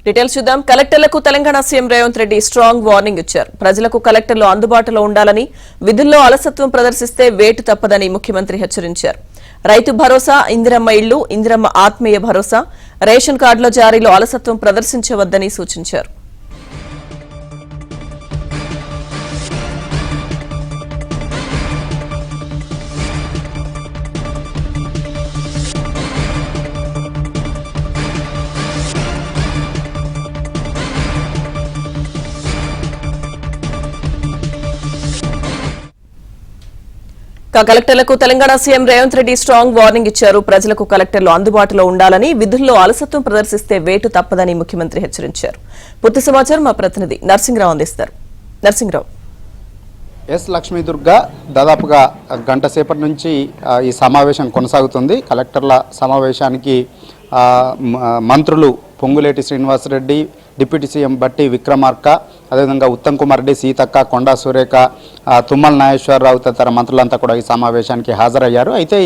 Details చూద్దాం. కలెక్టర్లకు Telangana CM Revanth Reddy strong warning ఇచ్చారు. ప్రజలకు కలెక్టర్లు అందుబాటులో ఉండాలని, విధుల్లో అలసత్వం ప్రదర్శిస్తే వేటు తప్పదని ముఖ్యమంత్రి హెచ్చరించారు. రైతు భరోసా, ఇందిరమ్మ ఇళ్లు, ఇందిరమ్మ ఆత్మీయ భరోసా, రేషన్ కార్డుల జారీలో అలసత్వం ప్రదర్శించవద్దని సూచించారు. కలెక్టర్లకు Telangana CM Revanth Reddy strong warning ఇచ్చారు. ప్రజలకు కలెక్టర్లు అందుబాటులో ఉండాలని, విధుల్లో అలసత్వం ప్రదర్శిస్తే వేటు తప్పదని ముఖ్యమంత్రి హెచ్చరించారు. పూర్తి సమాచారం మా ప్రతినిధి నర్సింగ్రావు అందిస్తారు. నర్సింగ్రావు. లక్ష్మీదుర్గ దాదాపుగా గంట సేపటి నుంచి ఈ సమావేశం కొనసాగుతుంది. కలెక్టర్ల సమావేశానికి మంత్రులు పొంగులేటి శ్రీనివాసరెడ్డి, డిప్యూటీ సీఎం బట్టి విక్రమార్క, అదేవిధంగా ఉత్తమ్ కుమార్ రెడ్డి, సీతక్క, కొండా సురేఖ, తుమ్మల నాగేశ్వరరావు తదితర మంత్రులంతా కూడా ఈ సమావేశానికి హాజరయ్యారు. అయితే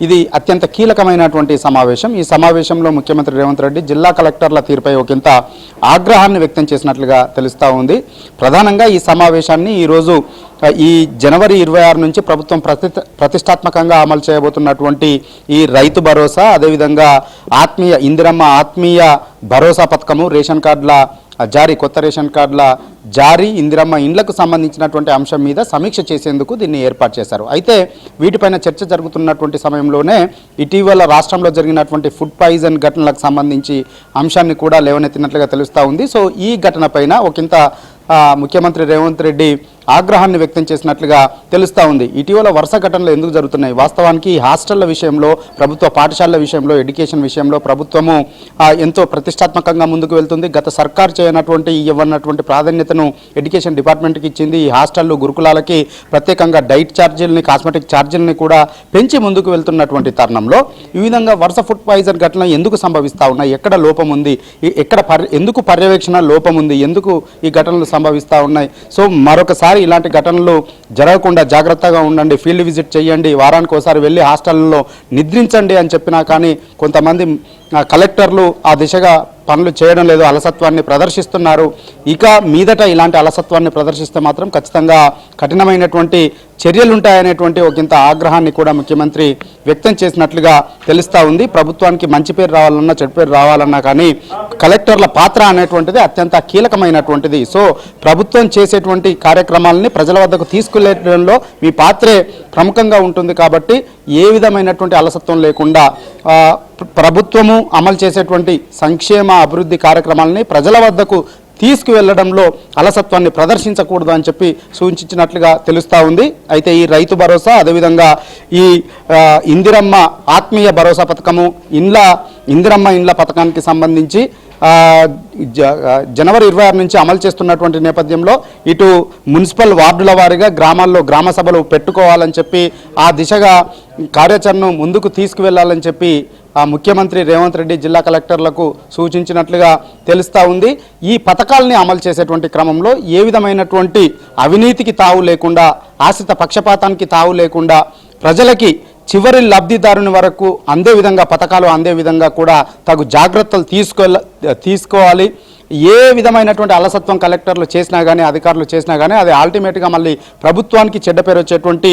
ఇది అత్యంత కీలకమైనటువంటి సమావేశం. ఈ సమావేశంలో ముఖ్యమంత్రి రేవంత్ రెడ్డి జిల్లా కలెక్టర్ల తీరుపై ఒకంత ఆగ్రహాన్ని వ్యక్తం చేసినట్లుగా తెలుస్తూ ఉంది. ప్రధానంగా ఈ సమావేశాన్ని ఈరోజు ఈ జనవరి 26 నుంచి ప్రభుత్వం ప్రతిష్టాత్మకంగా అమలు చేయబోతున్నటువంటి ఈ రైతు భరోసా, అదేవిధంగా ఇందిరమ్మ ఆత్మీయ భరోసా పథకము, రేషన్ కార్డుల జారీ, కొత్త రేషన్ కార్డుల జారీ, ఇందిరమ్మ ఇండ్లకు సంబంధించినటువంటి అంశం మీద సమీక్ష చేసేందుకు దీన్ని ఏర్పాటు చేశారు. అయితే వీటిపైన చర్చ జరుగుతున్నటువంటి సమయంలోనే ఇటీవల రాష్ట్రంలో జరిగినటువంటి ఫుడ్ పాయిజన్ ఘటనలకు సంబంధించి అంశాన్ని కూడా లేవనెత్తినట్లుగా తెలుస్తూ ఉంది. సో ఈ ఘటన పైన ఒకంత ముఖ్యమంత్రి రేవంత్ రెడ్డి ఆగ్రహాన్ని వ్యక్తం చేసినట్లుగా తెలుస్తూ ఉంది. ఇటీవల వరుస ఘటనలు ఎందుకు జరుగుతున్నాయి? వాస్తవానికి హాస్టళ్ల విషయంలో, ప్రభుత్వ పాఠశాలల విషయంలో, ఎడ్యుకేషన్ విషయంలో ప్రభుత్వము ఎంతో ప్రతిష్టాత్మకంగా ముందుకు వెళ్తుంది. గత సర్కార్ చేయనటువంటి ఇవ్వనటువంటి ప్రాధాన్యతను ఎడ్యుకేషన్ డిపార్ట్మెంట్కి ఇచ్చింది. ఈ హాస్టళ్లు, గురుకులాలకి ప్రత్యేకంగా డైట్ ఛార్జీలని, కాస్మెటిక్ ఛార్జీలని కూడా పెంచి ముందుకు వెళ్తున్నటువంటి తరుణంలో ఈ విధంగా వరుస ఫుడ్ పాయిజన్ ఘటనలు ఎందుకు సంభవిస్తూ ఉన్నాయి? ఎక్కడ లోపం ఉంది? ఎందుకు పర్యవేక్షణ లోపం ఉంది? ఎందుకు ఈ ఘటనలు సంభవిస్తూ ఉన్నాయి? సో మరొకసారి ఇలాంటి ఘటనలు జరగకుండా జాగ్రత్తగా ఉండండి, ఫీల్డ్ విజిట్ చేయండి, వారానికి ఒకసారి వెళ్ళి హాస్టల్లో నిద్రించండి అని చెప్పినా కానీ కొంతమంది కలెక్టర్లు ఆ దిశగా పనులు చేయడం లేదు, అలసత్వాన్ని ప్రదర్శిస్తున్నారు. ఇక మీదట ఇలాంటి అలసత్వాన్ని ప్రదర్శిస్తే మాత్రం ఖచ్చితంగా కఠినమైనటువంటి చర్యలు ఉంటాయనేటువంటి ఒకంత ఆగ్రహాన్ని కూడా ముఖ్యమంత్రి వ్యక్తం చేసినట్లుగా తెలుస్తూ ఉంది. ప్రభుత్వానికి మంచి పేరు రావాలన్నా, చెడు పేరు రావాలన్నా కానీ కలెక్టర్ల పాత్ర అనేటువంటిది అత్యంత కీలకమైనటువంటిది. సో ప్రభుత్వం చేసేటువంటి కార్యక్రమాలని ప్రజల వద్దకు తీసుకెళ్లడంలో మీ పాత్రే ప్రముఖంగా ఉంటుంది. కాబట్టి ఏ విధమైనటువంటి అలసత్వం లేకుండా ప్రభుత్వము అమలు చేసేటువంటి సంక్షేమ అభివృద్ధి కార్యక్రమాలని ప్రజల వద్దకు తీసుకువెళ్లడంలో అలసత్వాన్ని ప్రదర్శించకూడదు అని చెప్పి సూచించినట్లుగా తెలుస్తూ ఉంది. అయితే ఈ రైతు భరోసా, అదేవిధంగా ఈ ఇందిరమ్మ ఆత్మీయ భరోసా పథకము, ఇందిరమ్మ ఇండ్ల పథకానికి సంబంధించి జనవరి 26 నుంచి అమలు చేస్తున్నటువంటి నేపథ్యంలో ఇటు మున్సిపల్ వార్డుల వారీగా గ్రామాల్లో గ్రామ సభలు పెట్టుకోవాలని చెప్పి ఆ దిశగా కార్యాచరణను ముందుకు తీసుకువెళ్లాలని చెప్పి ముఖ్యమంత్రి రేవంత్ రెడ్డి జిల్లా కలెక్టర్లకు సూచించినట్లుగా తెలుస్తూ ఉంది. ఈ పథకాలని అమలు చేసేటువంటి క్రమంలో ఏ విధమైనటువంటి అవినీతికి తావు లేకుండా, ఆశ్రిత పక్షపాతానికి తావు లేకుండా ప్రజలకి చివరి లబ్ధిదారుని వరకు అందే విధంగా పథకాలు అందే విధంగా కూడా తగు జాగ్రత్తలు తీసుకోవాలి. ఏ విధమైనటువంటి అలసత్వం కలెక్టర్లు చేసినా కానీ, అధికారులు చేసినా కానీ అది అల్టిమేట్గా మళ్ళీ ప్రభుత్వానికి చెడ్డ పేరు వచ్చేటువంటి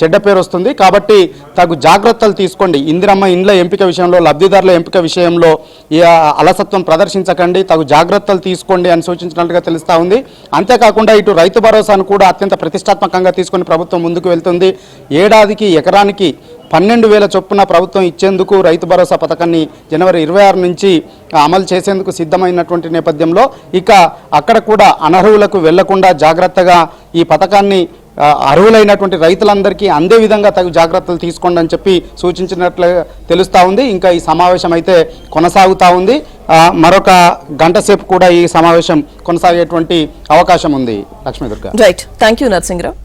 చెడ్డ పేరు వస్తుంది. కాబట్టి తగు జాగ్రత్తలు తీసుకోండి. ఇందిరమ్మ ఇండ్ల ఎంపిక విషయంలో, లబ్ధిదారుల ఎంపిక విషయంలో అలసత్వం ప్రదర్శించకండి, తగు జాగ్రత్తలు తీసుకోండి అని సూచించినట్లుగా తెలుస్తూ ఉంది. అంతేకాకుండా ఇటు రైతు భరోసాను కూడా అత్యంత ప్రతిష్టాత్మకంగా తీసుకొని ప్రభుత్వం ముందుకు వెళ్తుంది. ఏడాదికి ఎకరానికి 12,000 చొప్పున ప్రభుత్వం ఇచ్చేందుకు రైతు భరోసా పథకాన్ని జనవరి 26 నుంచి అమలు చేసేందుకు సిద్ధమైనటువంటి నేపథ్యంలో ఇక అక్కడ కూడా అనర్హులకు వెళ్లకుండా జాగ్రత్తగా ఈ పథకాన్ని అర్హులైనటువంటి రైతులందరికీ అందే విధంగా తగు జాగ్రత్తలు తీసుకోండి అని చెప్పి సూచించినట్లు తెలుస్తూ ఉంది. ఇంకా ఈ సమావేశం అయితే కొనసాగుతూ ఉంది. మరొక గంట సేపు కూడా ఈ సమావేశం కొనసాగేటువంటి అవకాశం ఉంది. Lakshmi Durga. Right, thank you Narsing Rao.